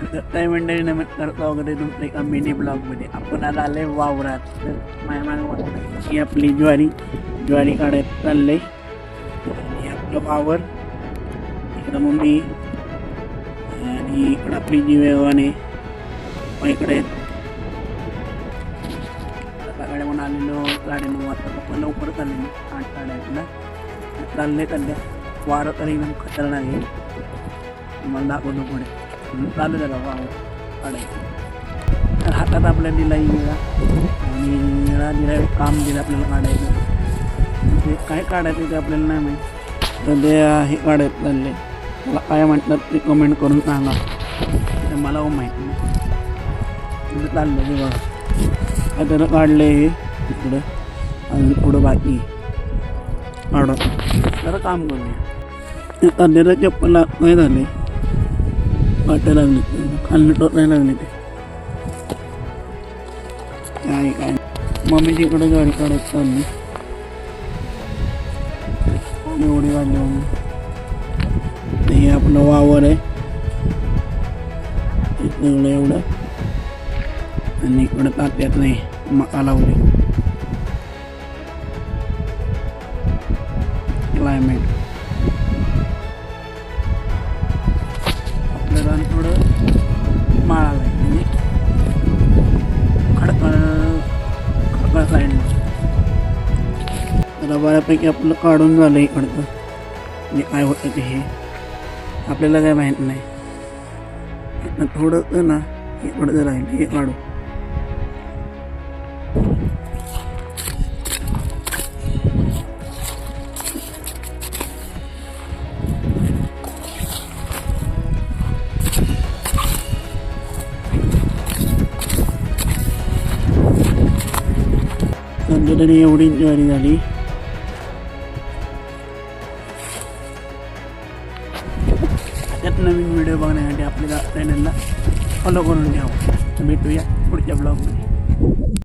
काही मंडळी नमस्कार वगैरे तुमचं एका मिनी ब्लॉगमध्ये आपण आज आले वावरात. तर माझ्या मागे ही आपली ज्वारी काढायला चाललंय. हे आपलं वावर, इकडं मम्मी आणि इकडं आपली जीवेवाने इकडे सकाळी म्हणून आलेलो 9:30 वाजता. पप्पा लवकर चाललेलो 8-8:30ला चालले. वारं तर एकदम खतरनाक आहे, मला दाखवतो पुढे. चालू झालं वावर काढायचं. तर हातात आपल्याला दिला विळा आणि विळा दिला, काम दिलं आपल्याला काढायचं. ते काय काढायचं ते आपल्याला नाही माहीत. तर ते हे काढायचं चालले. मला काय म्हणतात ते कमेंट करून सांगा, तर मला माहिती नाही. तिथं चाललं ते बघा, काय त्यानं काढलं हे इकडं, अजून पुढं बाकी काढत. जरा काम करूया. सध्याला चप्पल नाही झाले, वाटायला लागले, खाल्लं टोचायला लागले. ते काय मम्मीची इकडे गाडी काढत चालली. एवढी वाढली म्हणून. हे आपलं वावर आहे इकडं एवढं, आणि इकडं तात्यात नाही मका लावली. क्लायमेट आपलं रान थोडं माळाला आहे, म्हणजे खडकाळ साईडला. तर बऱ्यापैकी आपलं काढून झालं इकडचं. म्हणजे काय होतं ते हे आपल्याला काय माहीत नाही. थोडं ना इकडं जर राहील हे काढू. सध्या तरी एवढी ज्वारी झाली. त्यात नवीन व्हिडिओ बघण्यासाठी आपल्या चॅनलला फॉलो करून घ्यावं. भेटूया पुढच्या ब्लॉगमध्ये.